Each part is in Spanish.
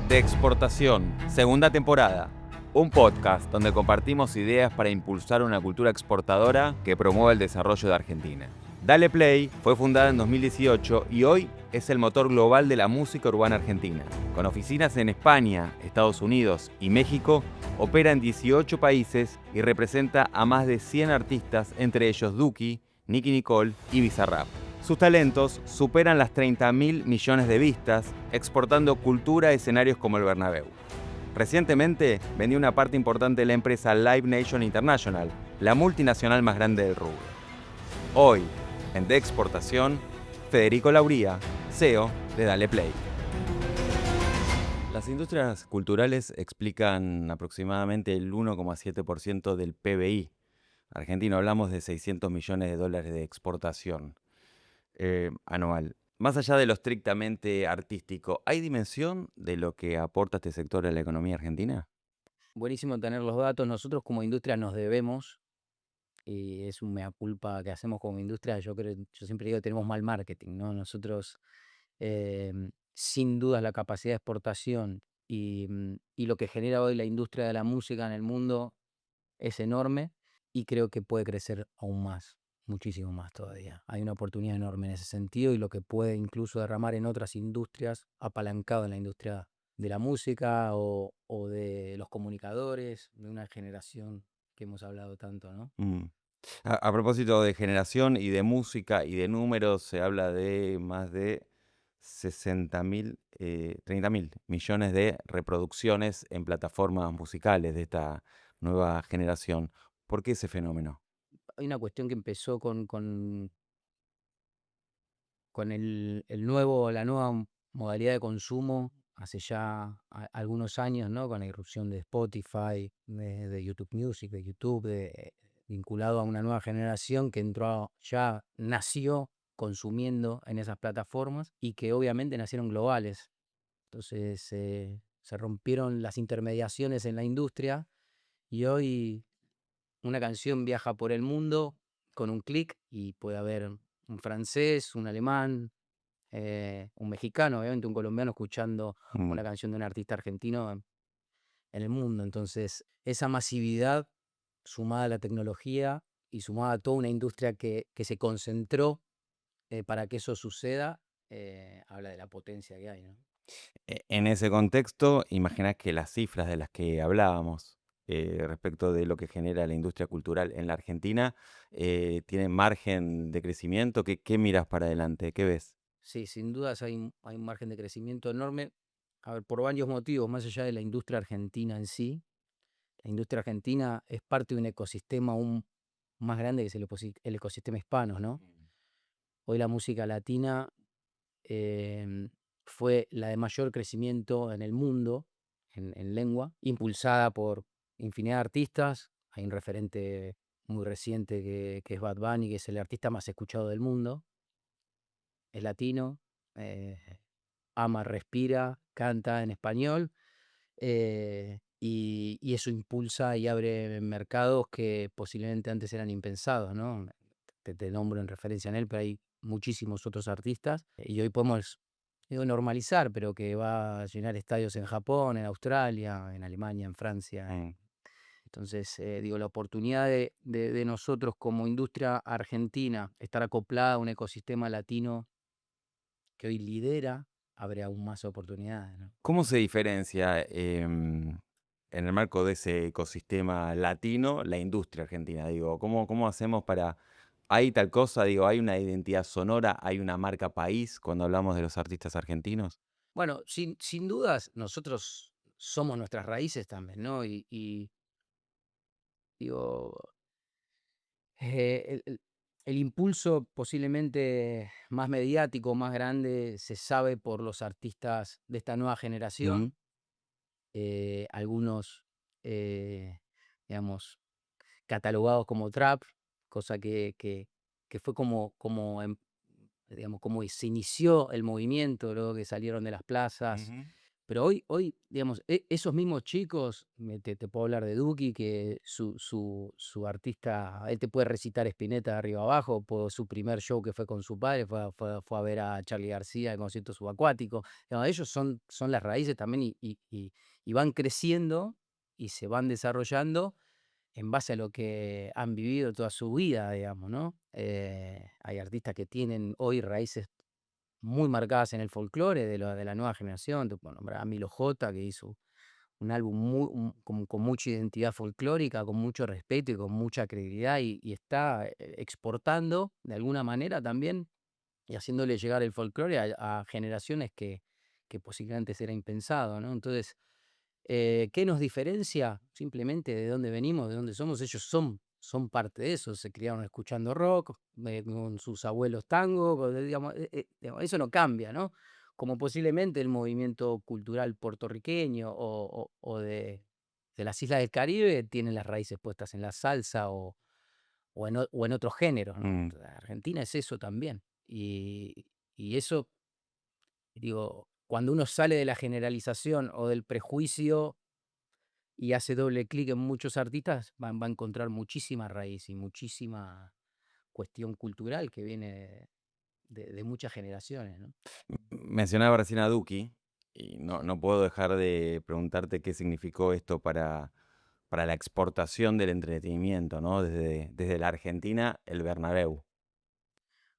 De Exportación, segunda temporada. Un podcast donde compartimos ideas para impulsar una cultura exportadora que promueva el desarrollo de Argentina. Dale Play fue fundada en 2018 y hoy es el motor global de la música urbana argentina. Con oficinas en España, Estados Unidos y México, opera en 18 países y representa a más de 100 artistas, entre ellos Duki, Nicki Nicole y Bizarrap. Sus talentos superan las 30.000 millones de vistas, exportando cultura a escenarios como el Bernabéu. Recientemente vendió una parte importante de la empresa Live Nation International, la multinacional más grande del rubro. Hoy, en De Exportación, Federico Lauría, CEO de Dale Play. Las industrias culturales explican aproximadamente el 1,7% del PBI argentino. Hablamos de 600 millones de dólares de exportación anual. Más allá de lo estrictamente artístico, ¿hay dimensión de lo que aporta este sector a la economía argentina? Buenísimo tener los datos. Nosotros como industria nos debemos, y es un mea culpa que hacemos como industria. Yo siempre digo que tenemos mal marketing, ¿no? Nosotros, sin dudas, la capacidad de exportación y lo que genera hoy la industria de la música en el mundo es enorme y creo que puede crecer aún más, muchísimo más todavía. Hay una oportunidad enorme en ese sentido y lo que puede incluso derramar en otras industrias, apalancado en la industria de la música o de los comunicadores, de una generación que hemos hablado tanto, ¿no? Mm. A propósito de generación y de música y de números, se habla de más de 60.000, 30.000 millones de reproducciones en plataformas musicales de esta nueva generación. ¿Por qué ese fenómeno? Hay una cuestión que empezó con la nueva modalidad de consumo hace ya algunos años, ¿no? Con la irrupción de Spotify, de YouTube Music, de YouTube, vinculado a una nueva generación que ya nació consumiendo en esas plataformas y que obviamente nacieron globales. Entonces se rompieron las intermediaciones en la industria y hoy una canción viaja por el mundo con un clic y puede haber un francés, un alemán, un mexicano, obviamente un colombiano escuchando Mm. una canción de un artista argentino en el mundo. Entonces, esa masividad sumada a la tecnología y sumada a toda una industria que se concentró para que eso suceda, habla de la potencia que hay, ¿no? En ese contexto, imaginás que las cifras de las que hablábamos respecto de lo que genera la industria cultural en la Argentina tienen margen de crecimiento. ¿Qué miras para adelante? ¿Qué ves? Sí, sin dudas hay un margen de crecimiento enorme. A ver, por varios motivos, más allá de la industria argentina en sí. La industria argentina es parte de un ecosistema aún más grande que es el ecosistema hispano, ¿no? Hoy la música latina fue la de mayor crecimiento en el mundo, en lengua, impulsada por infinidad de artistas. Hay un referente muy reciente que es Bad Bunny, que es el artista más escuchado del mundo. Es latino, eh, ama, respira, canta en español. Y eso impulsa y abre mercados que posiblemente antes eran impensados, ¿no? Te nombro en referencia a él, pero hay muchísimos otros artistas y hoy podemos, digo, normalizar, pero que va a llenar estadios en Japón, en Australia, en Alemania, en Francia. Mm. Entonces, digo, la oportunidad de nosotros como industria argentina estar acoplada a un ecosistema latino que hoy lidera, abre aún más oportunidades, ¿no? ¿Cómo se diferencia en el marco de ese ecosistema latino la industria argentina? Digo, ¿cómo hacemos para... ¿Hay tal cosa? Digo, ¿hay una identidad sonora? ¿Hay una marca país cuando hablamos de los artistas argentinos? Bueno, sin dudas, nosotros somos nuestras raíces también, ¿no? Y digo, el impulso posiblemente más mediático, más grande, se sabe por los artistas de esta nueva Ujú. generación. Algunos, eh, digamos, catalogados como trap, cosa que fue digamos, como se inició el movimiento, luego que salieron de las plazas Ujú. Pero hoy, digamos, esos mismos chicos, te puedo hablar de Duki, que su artista, él te puede recitar Spinetta de arriba abajo, su primer show que fue con su padre, fue a ver a Charly García en concierto subacuático. Digamos, ellos son las raíces también y van creciendo y se van desarrollando en base a lo que han vivido toda su vida, digamos, ¿no? Hay artistas que tienen hoy raíces muy marcadas en el folclore de la nueva generación. Te puedo nombrar a Milo J, que hizo un álbum con mucha identidad folclórica, con mucho respeto y con mucha credibilidad, y está exportando de alguna manera también y haciéndole llegar el folclore a generaciones que posiblemente antes era impensado, ¿no? Entonces, ¿qué nos diferencia? Simplemente de dónde venimos, de dónde somos. Ellos son parte de eso, se criaron escuchando rock, con sus abuelos tango, digamos, eso no cambia, ¿no? Como posiblemente el movimiento cultural puertorriqueño o de las islas del Caribe tienen las raíces puestas en la salsa o en otros géneros, ¿no? Mm. Argentina es eso también. Y eso, digo, cuando uno sale de la generalización o del prejuicio y hace doble clic en muchos artistas, va a encontrar muchísima raíz y muchísima cuestión cultural que viene de muchas generaciones, ¿no? Mencionaba recién a Duki y no puedo dejar de preguntarte qué significó esto para la exportación del entretenimiento, ¿no? Desde la Argentina, el Bernabéu.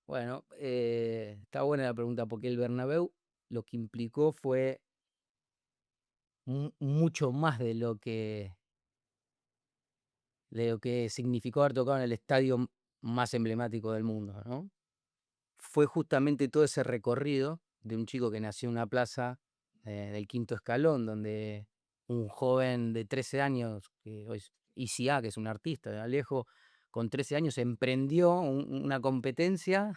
Bueno, está buena la pregunta, porque el Bernabéu lo que implicó fue mucho más de lo que significó haber tocado en el estadio más emblemático del mundo, ¿no? Fue justamente todo ese recorrido de un chico que nació en una plaza del Quinto Escalón, donde un joven de 13 años, que hoy es ICA, que es un artista de Alejo, con 13 años emprendió una competencia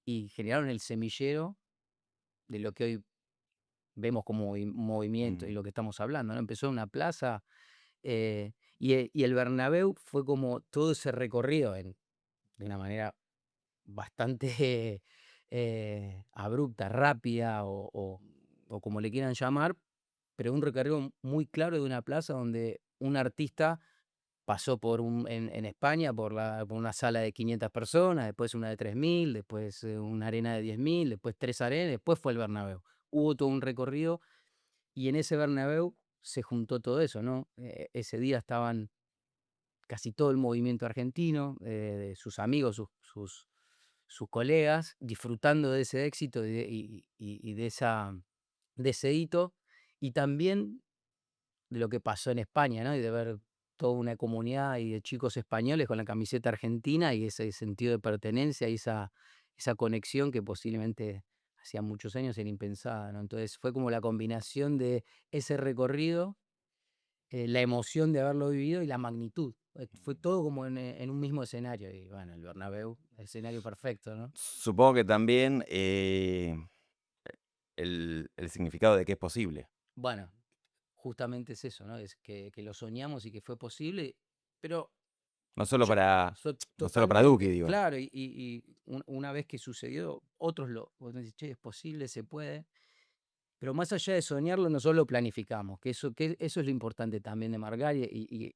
y generaron el semillero de lo que hoy vemos como movimiento y Mm. lo que estamos hablando, ¿no? Empezó en una plaza, y el Bernabéu fue como todo ese recorrido de una manera bastante abrupta, rápida o como le quieran llamar, pero un recorrido muy claro de una plaza donde un artista pasó en España por una sala de 500 personas, después una de 3000, después una arena de 10.000, después 3 arenas, después fue el Bernabéu. Hubo todo un recorrido y en ese Bernabéu se juntó todo eso, ¿no? Ese día estaban casi todo el movimiento argentino, de sus amigos, sus colegas, disfrutando de ese éxito y de ese hito, y también de lo que pasó en España, ¿no? Y de ver toda una comunidad y de chicos españoles con la camiseta argentina y ese sentido de pertenencia y esa conexión que posiblemente hacía muchos años era impensada, ¿no? Entonces fue como la combinación de ese recorrido, la emoción de haberlo vivido y la magnitud. Fue todo como en un mismo escenario y bueno, el Bernabéu, el escenario perfecto, ¿no? Supongo que también el significado de que es posible. Bueno, justamente es eso, ¿no? Es que lo soñamos y que fue posible, pero No solo yo para, soy no solo para Duki, totalmente digo. claro, una vez que sucedió, otros vos decís, che, es posible, se puede, pero más allá de soñarlo, nosotros lo planificamos, que eso es lo importante también de marcar y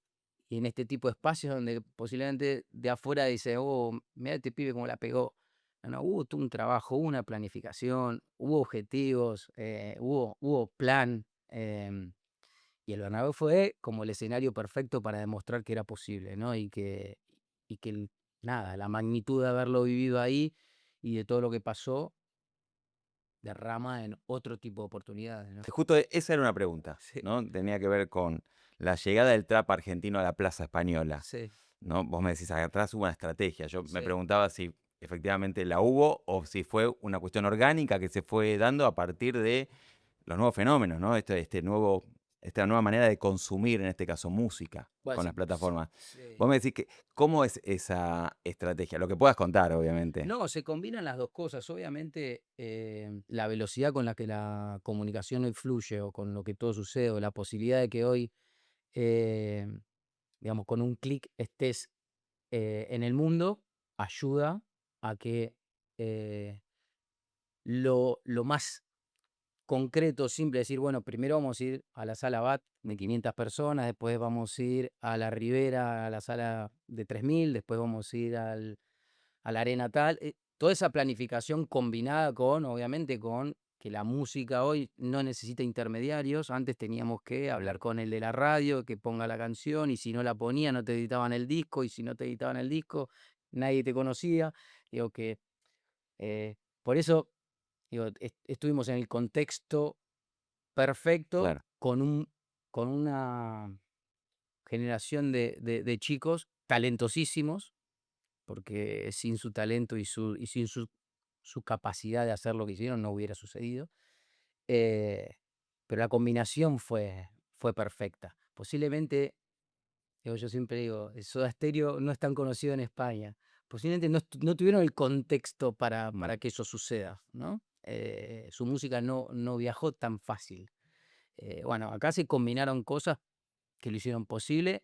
en este tipo de espacios donde posiblemente de afuera dice, oh, mira este pibe cómo la pegó. No, no, hubo todo un trabajo, hubo una planificación, hubo objetivos, hubo plan. Y el Bernabéu fue como el escenario perfecto para demostrar que era posible, ¿no? Nada, la magnitud de haberlo vivido ahí y de todo lo que pasó derrama en otro tipo de oportunidades, ¿no? Justo esa era una pregunta, Sí, ¿no? Tenía que ver con la llegada del trap argentino a la Plaza Española, sí, ¿no? Vos me decís, atrás hubo una estrategia. Yo me sí. preguntaba si efectivamente la hubo o si fue una cuestión orgánica que se fue dando a partir de los nuevos fenómenos, ¿no? Esta nueva manera de consumir, en este caso, música Bueno, con las sí, plataformas. sí. Vos me decís que, ¿cómo es esa estrategia? Lo que puedas contar, obviamente. No, se combinan las dos cosas. Obviamente, la velocidad con la que la comunicación hoy fluye o con lo que todo sucede, o la posibilidad de que hoy, eh, digamos, con un clic estés en el mundo, ayuda a que lo más concreto, simple, decir, bueno, primero vamos a ir a la sala BAT de 500 personas, después vamos a ir a la Ribera, a la sala de 3000, después vamos a ir a la arena tal. Toda esa planificación combinada con, obviamente, con que la música hoy no necesita intermediarios. Antes teníamos que hablar con el de la radio, que ponga la canción, y si no la ponía, no te editaban el disco, y si no te editaban el disco, nadie te conocía. Digo que eh, por eso digo, estuvimos en el contexto perfecto Claro. con una generación de chicos talentosísimos, porque sin su talento y sin su capacidad de hacer lo que hicieron no hubiera sucedido. Eh, pero la combinación fue perfecta. Posiblemente, digo, yo siempre digo, Soda Stereo no es tan conocido en España. Posiblemente no tuvieron el contexto Mm. para que eso suceda, ¿no? Su música no viajó tan fácil. Bueno, acá se combinaron cosas que lo hicieron posible,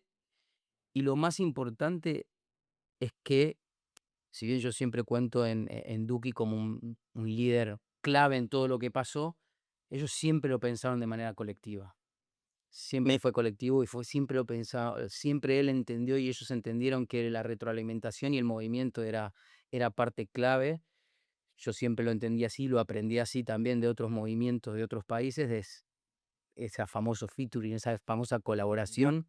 y lo más importante es que, si bien yo siempre cuento en Duki como un líder clave en todo lo que pasó, ellos siempre lo pensaron de manera colectiva. Siempre Me fue colectivo y siempre lo pensaba, siempre él entendió y ellos entendieron que la retroalimentación y el movimiento era parte clave. Yo siempre lo entendí así, lo aprendí así también de otros movimientos de otros países, esa famoso featuring, esa famosa colaboración.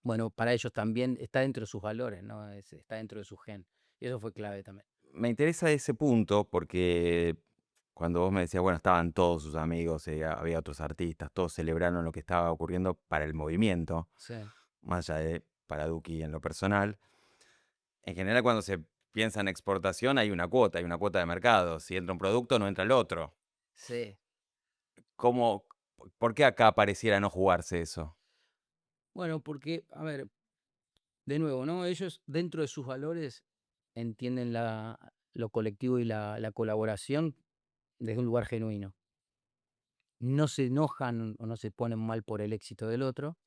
Bueno, para ellos también está dentro de sus valores, ¿no? Está dentro de su gen. Y eso fue clave también. me interesa ese punto porque cuando vos me decías, bueno, estaban todos sus amigos, había otros artistas, todos celebraron lo que estaba ocurriendo para el movimiento, Sí, más allá de para Duki en lo personal. En general, cuando se piensa en exportación, hay una cuota de mercado. Si entra un producto, no entra el otro. sí. ¿Cómo, por qué acá pareciera no jugarse eso? Bueno, porque, a ver, de nuevo, ¿no? Ellos dentro de sus valores entienden lo colectivo y la colaboración desde un lugar genuino. No se enojan o no se ponen mal por el éxito del otro.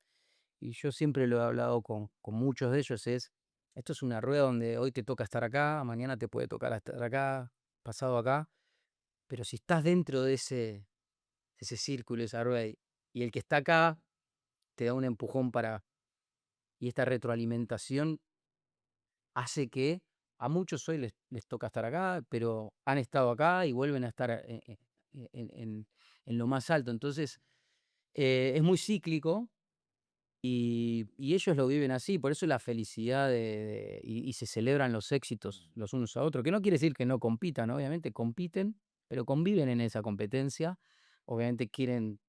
Y yo siempre lo he hablado con muchos de ellos, esto es una rueda donde hoy te toca estar acá, mañana te puede tocar estar acá, pasado acá, pero si estás dentro de ese círculo, esa rueda, y el que está acá te da un empujón y esta retroalimentación hace que a muchos hoy les toca estar acá, pero han estado acá y vuelven a estar en lo más alto. Entonces, es muy cíclico. Y ellos lo viven así, por eso la felicidad y se celebran los éxitos los unos a otros, que no quiere decir que no compitan, obviamente compiten, pero conviven en esa competencia. Obviamente quieren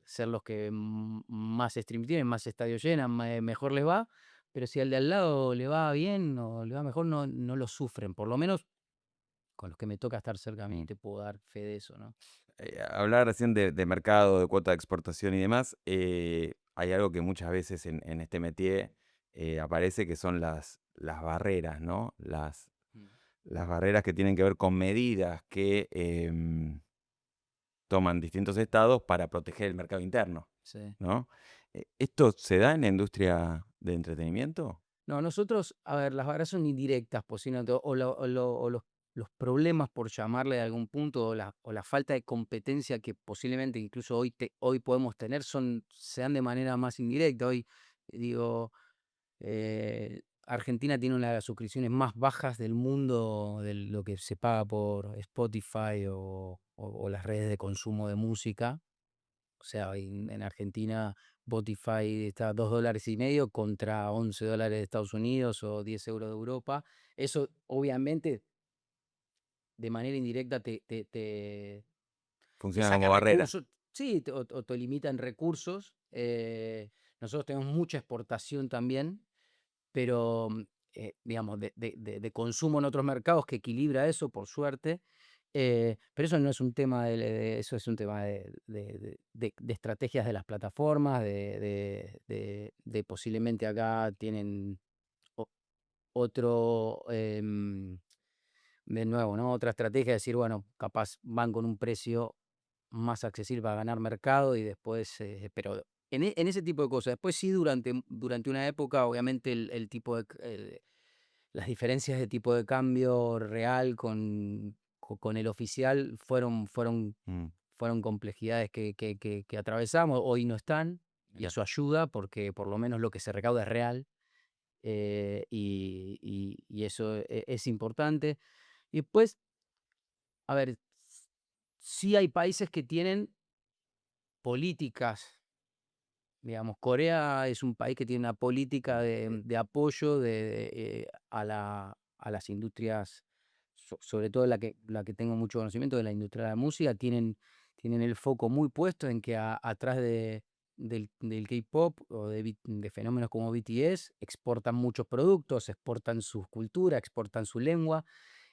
ser los que más stream tienen, más estadios llenan, mejor les va, pero si al de al lado le va bien o le va mejor, no lo sufren, por lo menos con los que me toca estar cerca a mí, Mm. te puedo dar fe de eso, ¿no? Hablaba recién de mercado, de cuota de exportación y demás. Hay algo que muchas veces en este métier aparece que son las barreras, ¿no? Mm. Las barreras que tienen que ver con medidas que toman distintos estados para proteger el mercado interno, Sí. ¿no? ¿Esto se da en la industria de entretenimiento? No, nosotros, a ver, las barreras son indirectas, posiblemente, o los problemas, por llamarle de algún punto, o la falta de competencia que posiblemente incluso hoy podemos tener, se dan de manera más indirecta. Hoy, digo, Argentina tiene una de las suscripciones más bajas del mundo de lo que se paga por Spotify o las redes de consumo de música. O sea, en Argentina Spotify está a $2,50 contra $11 de Estados Unidos o 10 euros de Europa. Eso obviamente de manera indirecta te Funciona saca como barrera. recursos, sí, o te limita en recursos. Nosotros tenemos mucha exportación también, pero digamos, de consumo en otros mercados que equilibra eso, por suerte. Pero eso no es un tema eso es un tema de estrategias de las plataformas, de posiblemente acá tienen o- otro, de nuevo, ¿no? Otra estrategia de decir, bueno, capaz van con un precio más accesible para ganar mercado y después, pero en ese tipo de cosas. Después sí, durante una época, obviamente el tipo las diferencias de tipo de cambio real con el oficial fueron Mm. fueron complejidades que atravesamos, hoy no están, y Mirá. eso ayuda porque por lo menos lo que se recauda es real, y eso es importante. Y después, a ver, sí hay países que tienen políticas. Digamos, Corea es un país que tiene una política de apoyo a las industrias, sobre todo la que tengo mucho conocimiento de la industria de la música, tienen el foco muy puesto en que atrás del K-pop o de fenómenos como BTS exportan muchos productos, exportan su cultura, exportan su lengua.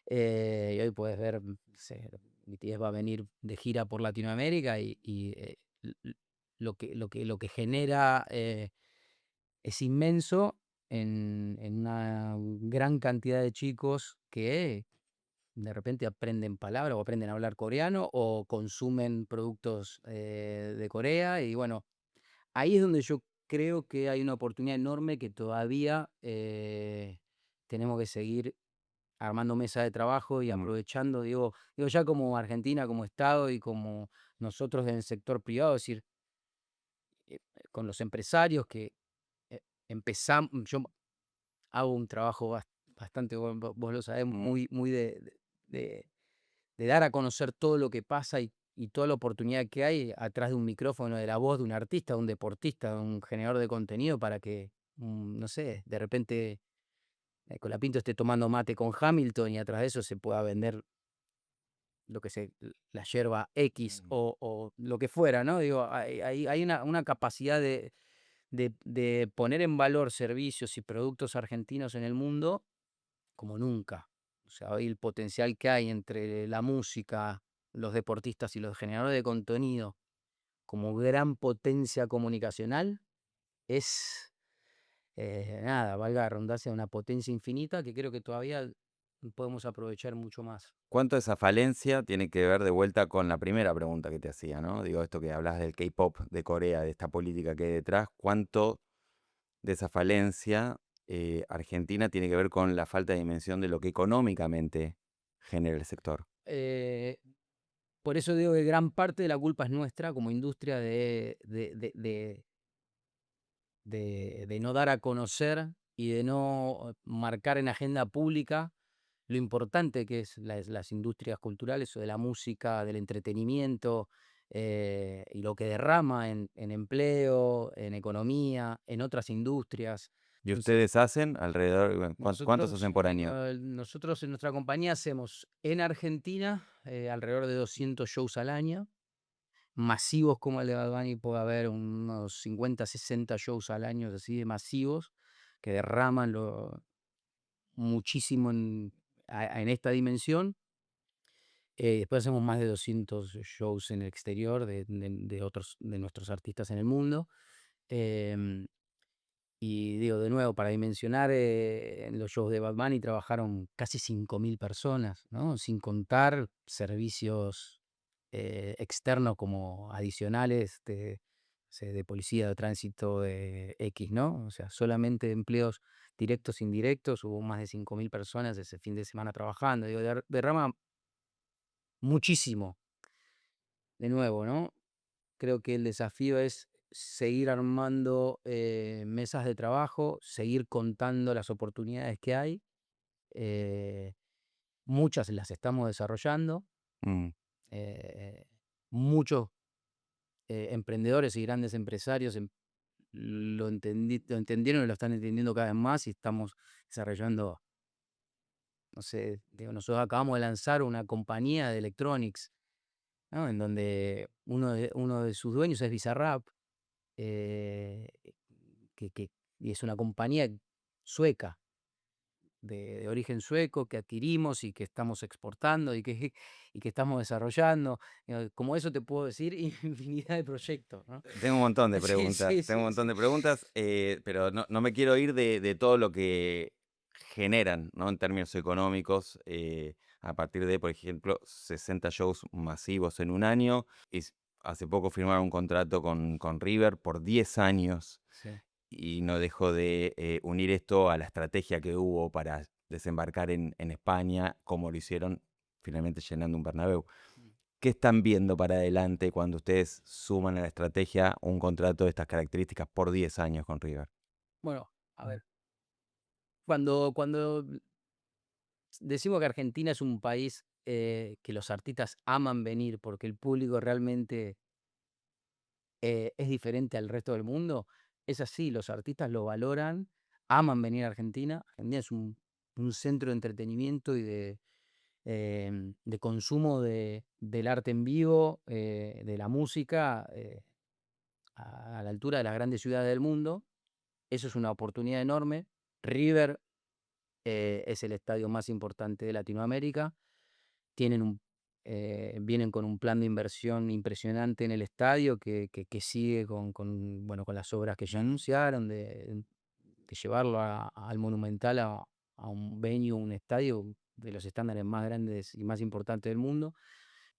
Y hoy puedes ver, no sé, BTS va a venir de gira por Latinoamérica y lo que genera es inmenso en una gran cantidad de chicos que de repente aprenden palabras o aprenden a hablar coreano o consumen productos de Corea. Y bueno, ahí es donde yo creo que hay una oportunidad enorme que todavía tenemos que seguir armando mesa de trabajo y Mm. aprovechando, digo ya como Argentina, como Estado y como nosotros en el sector privado, es decir, con los empresarios que empezamos, yo hago un trabajo bastante, vos lo sabés, muy de- de dar a conocer todo lo que pasa y toda la oportunidad que hay atrás de un micrófono, de la voz de un artista, de un deportista, de un generador de contenido para que, no sé, de repente Colapinto esté tomando mate con Hamilton y atrás de eso se pueda vender la yerba X Mm. o lo que fuera, ¿no? Digo, hay una capacidad de poner en valor servicios y productos argentinos en el mundo como nunca. O sea, hoy el potencial que hay entre la música, los deportistas y los generadores de contenido como gran potencia comunicacional es, nada, valga la redundancia, una potencia infinita que creo que todavía podemos aprovechar mucho más. ¿Cuánto de esa falencia tiene que ver de vuelta con la primera pregunta que te hacía, ¿no? Digo, esto que hablas del K-pop de Corea, de esta política que hay detrás, ¿cuánto de esa falencia argentina tiene que ver con la falta de dimensión de lo que económicamente genera el sector? Eh, por eso digo que gran parte de la culpa es nuestra como industria de no dar a conocer y de no marcar en agenda pública lo importante que es las industrias culturales o de la música, del entretenimiento, y lo que derrama en empleo, en economía, en otras industrias. ¿Y Entonces, ustedes hacen alrededor, bueno, cuántos nosotros, hacen por año? nosotros en nuestra compañía hacemos en Argentina alrededor de 200 shows al año. Masivos como el de Bad Bunny puede haber unos 50, 60 shows al año así de masivos que derraman muchísimo en esta dimensión. Después hacemos más de 200 shows en el exterior de otros de nuestros artistas en el mundo. Em, y digo, de nuevo, para dimensionar, en los shows de Bad Bunny trabajaron casi 5.000 personas, ¿no? Sin contar servicios externos como adicionales de policía, de tránsito, de X, ¿no? O sea, solamente empleos directos e indirectos, hubo más de 5.000 personas ese fin de semana trabajando. Digo, derrama muchísimo. De nuevo, ¿no? Creo que el desafío es seguir armando mesas de trabajo, seguir contando las oportunidades que hay. eh, Muchas las estamos desarrollando. Mm. eh, Muchos emprendedores y grandes empresarios lo entendieron y lo están entendiendo cada vez más y estamos desarrollando, no sé, digo, nosotros acabamos de lanzar una compañía de electronics, ¿no? En donde uno de sus dueños es Bizarrap, eh, que y es una compañía sueca, de origen sueco, que adquirimos y que estamos exportando y que estamos desarrollando. Como eso te puedo decir infinidad de proyectos, ¿no? Tengo un montón de Sí, preguntas, sí, tengo un sí, montón sí. de preguntas, pero no me quiero ir de todo lo que generan, ¿no? En términos económicos, a partir de, por ejemplo, 60 shows masivos en un año. Hace poco firmaron un contrato con River por 10 años Sí. y no dejo de unir esto a la estrategia que hubo para desembarcar en España, como lo hicieron finalmente llenando un Bernabéu. ¿Qué están viendo para adelante cuando ustedes suman a la estrategia un contrato de estas características por 10 años con River? Bueno, a ver, cuando decimos que Argentina es un país, que los artistas aman venir porque el público realmente, es diferente al resto del mundo, es así, los artistas lo valoran, aman venir a Argentina. Argentina es un centro de entretenimiento y de consumo del arte en vivo, de la música, a la altura de las grandes ciudades del mundo. Eso es una oportunidad enorme. River, es el estadio más importante de Latinoamérica. Tienen vienen con un plan de inversión impresionante en el estadio que sigue bueno, con las obras que ya anunciaron, de llevarlo al Monumental, a un venue, un estadio de los estándares más grandes y más importantes del mundo.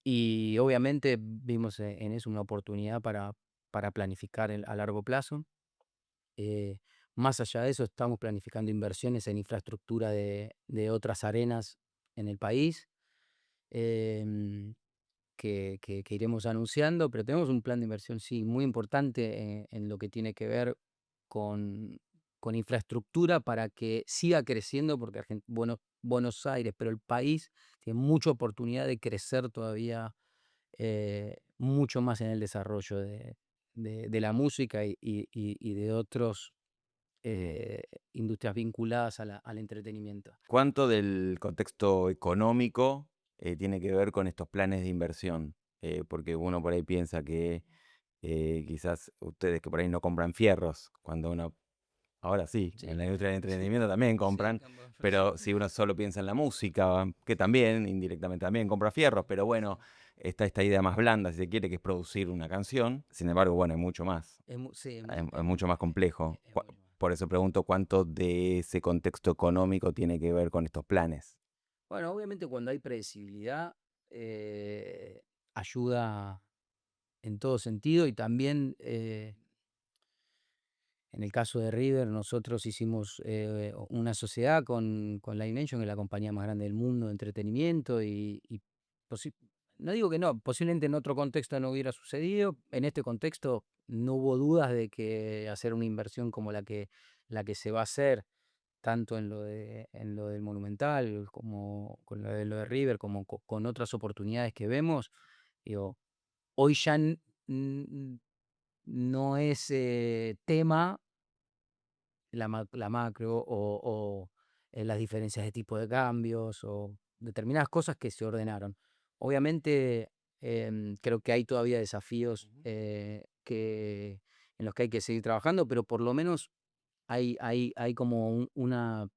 Y obviamente vimos en eso una oportunidad para planificar a largo plazo. Eh, Más allá de eso, estamos planificando inversiones en infraestructura de otras arenas en el país, em, que iremos anunciando, pero tenemos un plan de inversión, sí, muy importante en lo que tiene que ver con, con infraestructura para que siga creciendo, porque Buenos Aires, pero el país tiene mucha oportunidad de crecer todavía, mucho más en el desarrollo de la música y de otros, eh, industrias vinculadas al entretenimiento. ¿Cuánto del contexto económico tiene que ver con estos planes de inversión? Porque uno por ahí piensa que quizás ustedes que por ahí no compran fierros, cuando uno, ahora sí, en Sí, la industria del entretenimiento también sí, compran, pero si uno solo piensa en la música, que también, indirectamente también compra fierros, pero bueno, está esta idea más blanda, si se quiere, que es producir una canción. Sin embargo, bueno, hay mucho más, sí, es mucho más complejo. es mucho más. Por eso pregunto cuánto de ese contexto económico tiene que ver con estos planes. Bueno, obviamente cuando hay predecibilidad, ayuda en todo sentido y también, en el caso de River, nosotros hicimos, una sociedad con Live Nation, que es la compañía más grande del mundo de entretenimiento, y no digo que no, posiblemente en otro contexto no hubiera sucedido. En este contexto no hubo dudas de que hacer una inversión como la que se va a hacer, tanto en lo del Monumental, como con lo de River, como con otras oportunidades que vemos. Digo, hoy ya no es, tema la macro las diferencias de tipo de cambios o determinadas cosas que se ordenaron. Obviamente, creo que hay todavía desafíos, en los que hay que seguir trabajando, pero por lo menos hay como una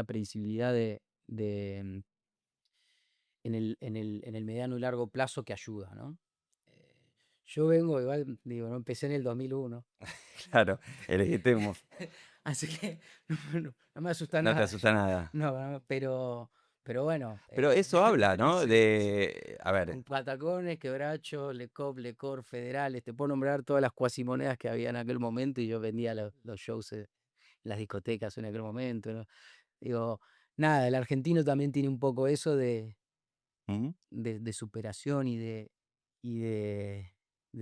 previsibilidad en el mediano y largo plazo que ayuda, ¿no? Eh, yo vengo, igual, digo, no empecé en el 2001. Claro, elegiste, Así que no me asusta no te nada. asusta nada. No, no, pero bueno, Pero eso habla, ¿no? sí, sí. De, a ver, Con Patacones, Quebracho, Lecop, Lecor, Federales, te puedo nombrar todas las cuasimonedas que había en aquel momento y yo vendía los shows en las discotecas en aquel momento, ¿no? Digo, nada, el argentino también tiene un poco eso ¿mm? de superación y de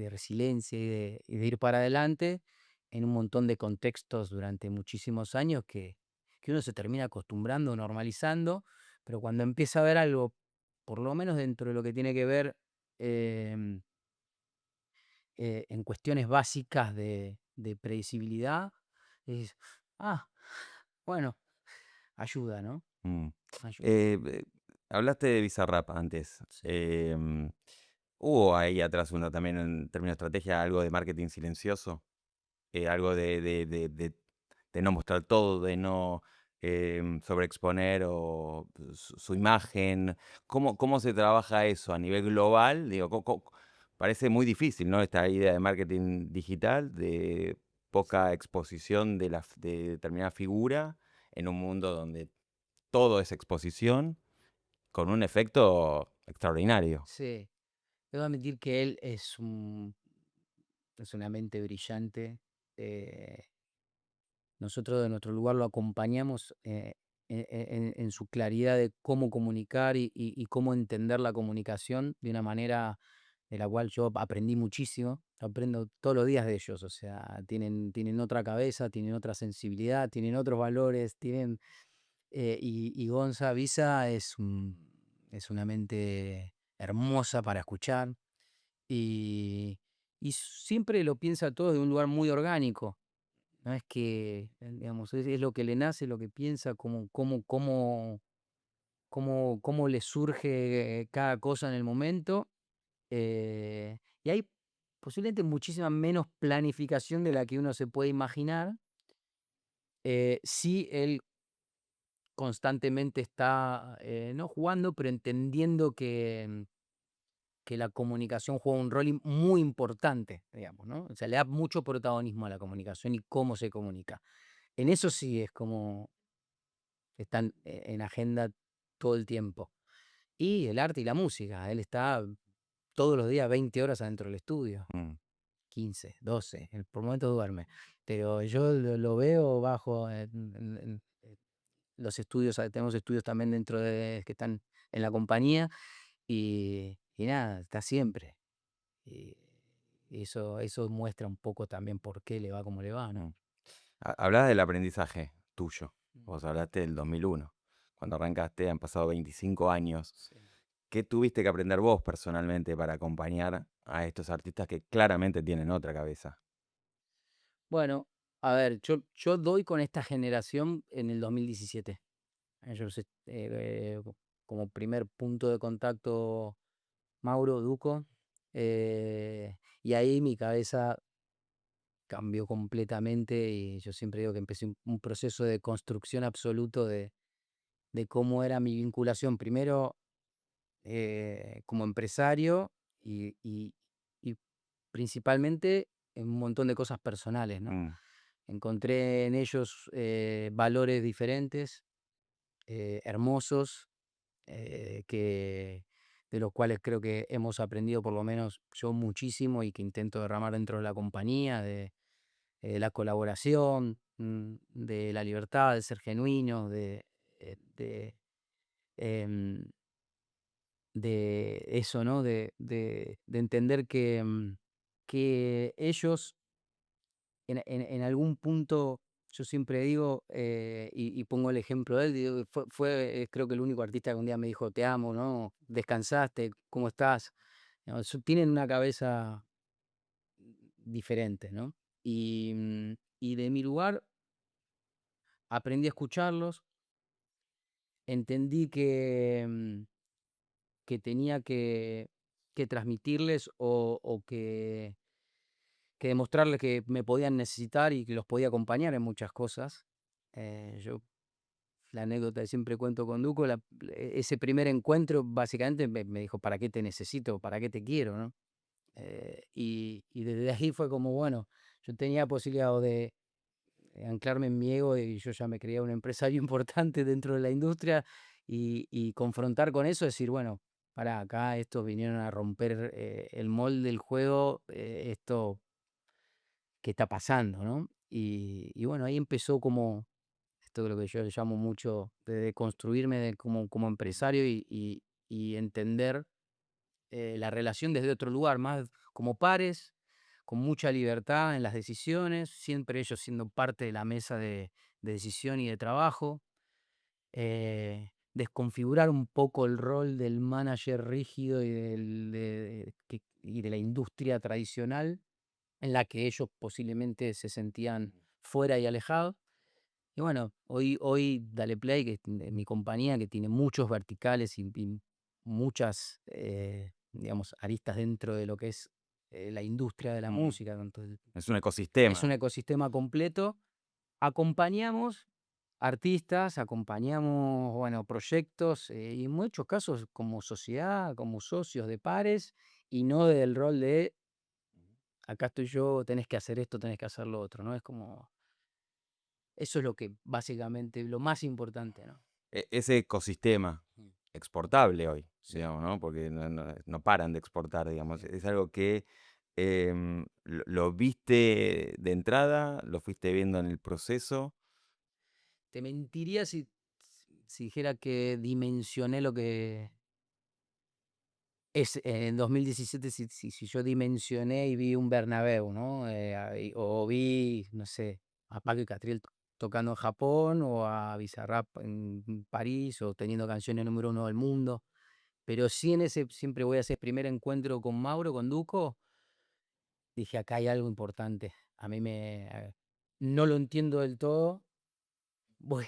resiliencia y de ir para adelante en un montón de contextos durante muchísimos años que uno se termina acostumbrando, normalizando, pero cuando empieza a ver algo, por lo menos dentro de lo que tiene que ver, em, en cuestiones básicas de predecibilidad, es, ah, bueno, ayuda, ¿no? Mm. Ayuda. Eh, hablaste de Bizarrap antes. Sí. ¿Hubo ahí atrás también en términos de estrategia algo de marketing silencioso? Algo de no mostrar todo, de no sobreexponer o su imagen. ¿Cómo se trabaja eso a nivel global? Digo, parece muy difícil, ¿no? Esta idea de marketing digital, de poca exposición de determinada figura en un mundo donde todo es exposición, con un efecto extraordinario. Sí, debo admitir que él es una mente brillante. Nosotros de nuestro lugar lo acompañamos, en su claridad de cómo comunicar y cómo entender la comunicación de una manera de la cual yo aprendí muchísimo. Aprendo todos los días de ellos, o sea, tienen otra cabeza, tienen otra sensibilidad, tienen otros valores, y Gonza Visa es una mente hermosa para escuchar y, y siempre lo piensa todo de un lugar muy orgánico. No es que, digamos, es lo que le nace, lo que piensa, cómo le surge cada cosa en el momento. Y hay posiblemente muchísima menos planificación de la que uno se puede imaginar. Sí, él constantemente está, no jugando, pero entendiendo que la comunicación juega un rol muy importante, digamos, ¿no? O sea, le da mucho protagonismo a la comunicación y cómo se comunica. En eso sí es como están en agenda todo el tiempo. Y el arte y la música, él está todos los días 20 horas adentro del estudio, Mm. 15, 12, por momentos duerme. Pero yo lo veo bajo en los estudios, tenemos estudios también dentro de que están en la compañía y nada, está siempre. Y eso muestra un poco también por qué le va como le va, ¿no? Mm. Hablabas del aprendizaje tuyo. Mm. Vos hablaste del 2001. Cuando arrancaste han pasado 25 años. Sí. ¿Qué tuviste que aprender vos personalmente para acompañar a estos artistas que claramente tienen otra cabeza? Bueno, a ver, yo doy con esta generación en el 2017. Ellos, como primer punto de contacto, Mauro Duco, y ahí mi cabeza cambió completamente y yo siempre digo que empecé un proceso de construcción absoluto de cómo era mi vinculación, primero como empresario y principalmente en un montón de cosas personales, ¿no? Mm. Encontré en ellos valores diferentes, hermosos, de los cuales creo que hemos aprendido por lo menos yo muchísimo y que intento derramar dentro de la compañía, de la colaboración, de la libertad, de ser genuino, em, de eso, ¿no? De entender que ellos en algún punto, yo siempre digo, y pongo el ejemplo de él, digo, creo que el único artista que un día me dijo, te amo, ¿no? ¿Descansaste? ¿Cómo estás? Digamos, tienen una cabeza diferente, ¿no? Y de mi lugar aprendí a escucharlos, entendí que tenía que transmitirles o que demostrarles que me podían necesitar y que los podía acompañar en muchas cosas. Yo la anécdota que siempre cuento con Duco, ese primer encuentro básicamente me dijo, ¿para qué te necesito? ¿Para qué te quiero? ¿No? Y desde ahí fue como, bueno, yo tenía posibilidad o de anclarme en mi ego y yo ya me creía un empresario importante dentro de la industria y confrontar con eso, decir, bueno, para acá estos vinieron a romper el molde del juego, esto qué está pasando, ¿no? Y bueno, ahí empezó como esto es lo que yo le llamo mucho de construirme como empresario y entender la relación desde otro lugar, más como pares, con mucha libertad en las decisiones, siempre ellos siendo parte de la mesa de decisión y de trabajo, desconfigurar un poco el rol del manager rígido y de la industria tradicional en la que ellos posiblemente se sentían fuera y alejados. Y bueno, hoy Dale Play, que es mi compañía, que tiene muchos verticales y muchas, digamos, aristas dentro de lo que es la industria de la Mm. música, tanto Es un es un ecosistema. ecosistema completo. Acompañamos artistas, acompañamos, bueno, proyectos, y en muchos casos como sociedad, como socios de pares, y no del rol de acá estoy yo, tenés que hacer esto, tenés que hacer lo otro, ¿no? Es como, eso es lo que básicamente, lo más importante, ¿no? Ese ecosistema Mm. exportable hoy, Sí, digamos, ¿no? Porque no paran de exportar, digamos. sí. Es algo que lo viste de entrada, lo fuiste viendo en el proceso. Te mentiría si dijera que dimensioné lo que es en 2017, si yo dimensioné y vi un Bernabéu, ¿no? Ahí, o vi, no sé, a Paco y Catriel tocando en Japón, o a Bizarrap en París, o teniendo canciones número uno del mundo. Pero sí, en ese, siempre voy a ese primer encuentro con Mauro, con Duco, dije, acá hay algo importante. A mí no lo entiendo del todo. Voy,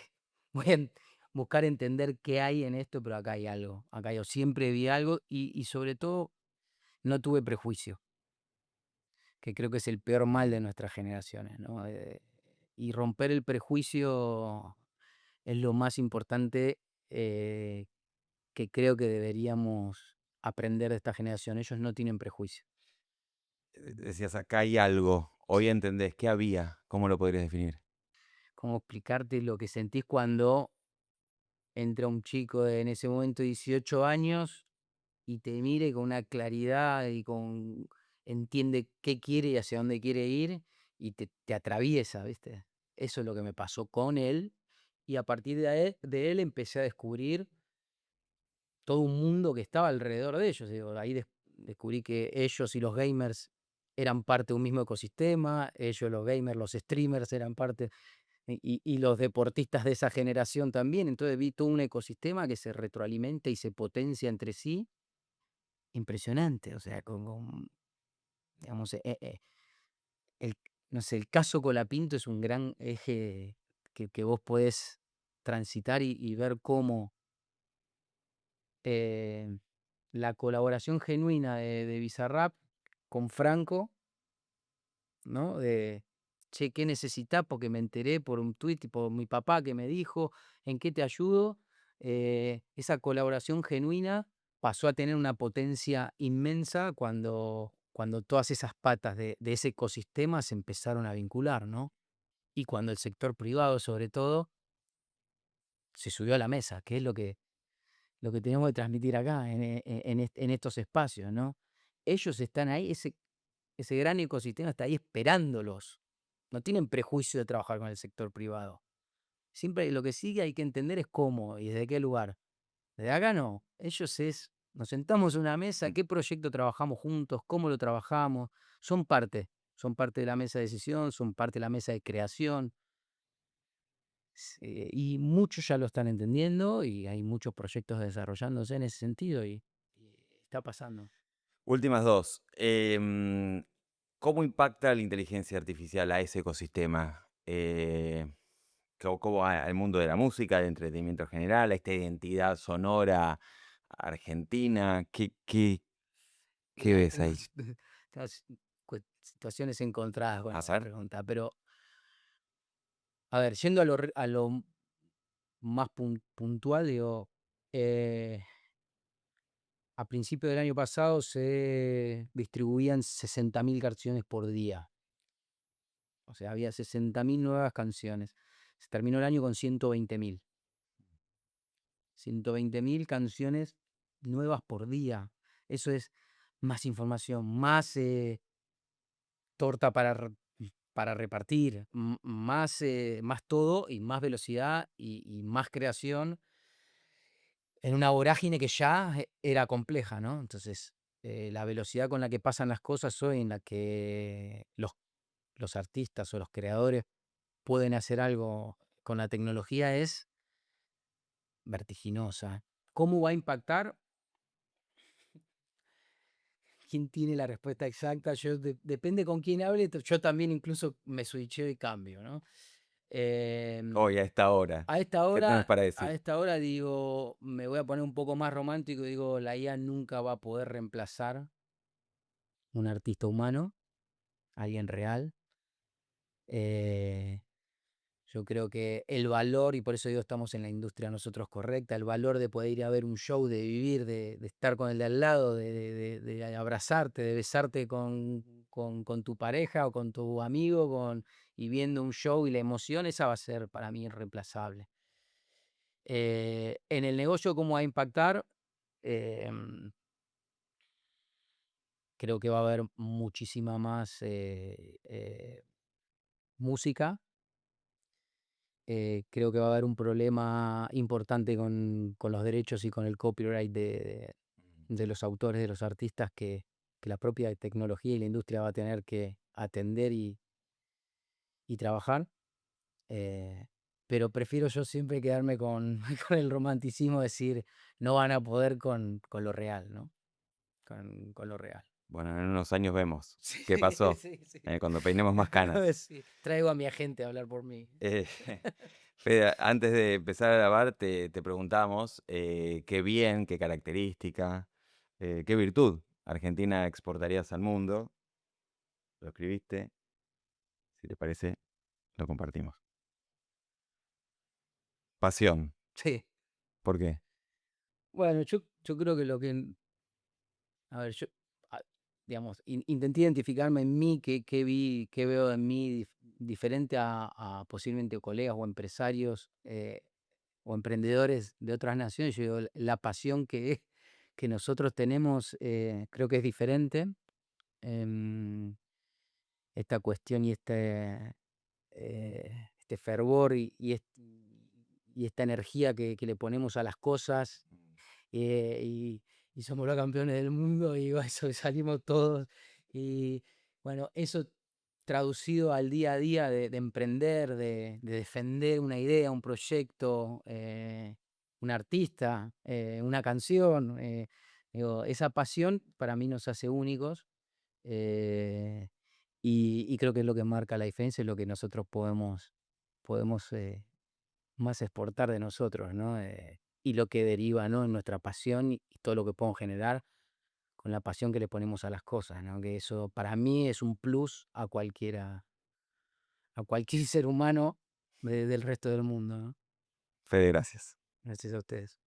voy a buscar entender qué hay en esto, pero acá hay algo. Siempre vi algo, y sobre todo no tuve prejuicio, que creo que es el peor mal de nuestras generaciones, ¿no? Y romper el prejuicio es lo más importante, eh, que creo que deberíamos aprender de esta generación. Ellos no tienen prejuicio. Decías, acá hay algo. Hoy entendés, ¿qué había? ¿Cómo lo podrías definir? ¿Cómo explicarte lo que sentís cuando entra un chico de, en ese momento, 18 años, y te mire con una claridad y entiende qué quiere y hacia dónde quiere ir, y te atraviesa, ¿viste? Eso es lo que me pasó con él, y a partir de él empecé a descubrir todo un mundo que estaba alrededor de ellos. Digo, ahí descubrí que ellos y los gamers eran parte de un mismo ecosistema. Ellos, los gamers, los streamers, eran parte, y los deportistas de esa generación también. Entonces vi todo un ecosistema que se retroalimenta y se potencia entre sí. Impresionante, o sea, digamos, el, no sé, el caso Colapinto es un gran eje que vos podés transitar, y ver cómo, eh, la colaboración genuina de Bizarrap con Franco, ¿no? Che, ¿qué necesitas? Porque me enteré por un tuit y por mi papá que me dijo, ¿en qué te ayudo? Esa colaboración genuina pasó a tener una potencia inmensa cuando todas esas patas de ese ecosistema se empezaron a vincular, ¿no? Y cuando el sector privado, sobre todo, se subió a la mesa, que es lo que tenemos que transmitir acá, en estos espacios, ¿no? Ellos están ahí, ese gran ecosistema está ahí esperándolos. No tienen prejuicio de trabajar con el sector privado. Siempre lo que sigue hay que entender es cómo y desde qué lugar. Desde acá no. Nos sentamos en una mesa, qué proyecto trabajamos juntos, cómo lo trabajamos. Son parte de la mesa de decisión, son parte de la mesa de creación. Y muchos ya lo están entendiendo, y hay muchos proyectos desarrollándose en ese sentido, y está pasando. Últimas dos. ¿Cómo impacta la inteligencia artificial a ese ecosistema? ¿Cómo va al mundo de la música, del entretenimiento en general, a esta identidad sonora argentina? ¿Qué ves ahí? Estas situaciones encontradas con A esa ver. pregunta, pero a ver, yendo a lo más puntual, digo, a principio del año pasado se distribuían 60.000 canciones por día. O sea, había 60.000 nuevas canciones. Se terminó el año con 120.000. 120.000 canciones nuevas por día. Eso es más información, más torta para repartir, más todo, y más velocidad, y más creación en una vorágine que ya era compleja, ¿no? Entonces, la velocidad con la que pasan las cosas hoy, en la que los artistas o los creadores pueden hacer algo con la tecnología, es vertiginosa. ¿Cómo va a impactar? ¿Quién tiene la respuesta exacta? Depende con quién hable, yo también incluso me switcheo y cambio, ¿no? Hoy, a esta hora. A esta ¿Qué tenés hora, para a decir? esta hora digo, me voy a poner un poco más romántico, digo, la IA nunca va a poder reemplazar un artista humano, alguien real. Eh, yo creo que el valor, y por eso digo, estamos en la industria nosotros correcta, el valor de poder ir a ver un show, de vivir, de estar con el de al lado, de abrazarte, de besarte con tu pareja o con tu amigo, y viendo un show, y la emoción, esa va a ser para mí irreemplazable. En el negocio, ¿cómo va a impactar? Em, Creo que va a haber muchísima más música, creo que va a haber un problema importante con los derechos y con el copyright de los autores, de los artistas, que la propia tecnología y la industria va a tener que atender y trabajar. eh, pero prefiero yo siempre quedarme con, con el romanticismo, decir, no van a poder con lo real, ¿no? Con lo real. Bueno, en unos años vemos Sí, qué pasó, sí, sí. cuando peinemos más canas. Sí, traigo a mi agente a hablar por mí. Eh, Fede, antes de empezar a grabar, te preguntamos qué bien, qué característica, qué virtud Argentina exportarías al mundo. Lo escribiste, si te parece, lo compartimos. Pasión, Sí. ¿por qué? Bueno, yo creo que a ver, yo, digamos, intenté identificarme en mí, qué veo en mí diferente a posiblemente colegas o empresarios o emprendedores de otras naciones. Yo digo, la pasión que nosotros tenemos creo que es diferente. Em, Esta cuestión y este fervor y esta energía que le ponemos a las cosas, eh, y, y somos los campeones del mundo y eso, salimos todos. Y bueno, eso traducido al día a día de emprender, de defender una idea, un proyecto, un artista, una canción. Digo, esa pasión para mí nos hace únicos. eh, y creo que es lo que marca la diferencia, es lo que nosotros podemos más exportar de nosotros, ¿no? Y lo que deriva, ¿no? En nuestra pasión y todo lo que podemos generar con la pasión que le ponemos a las cosas, ¿no? Que eso para mí es un plus a cualquier ser humano del resto del mundo, ¿no? Fede, gracias. Gracias a ustedes.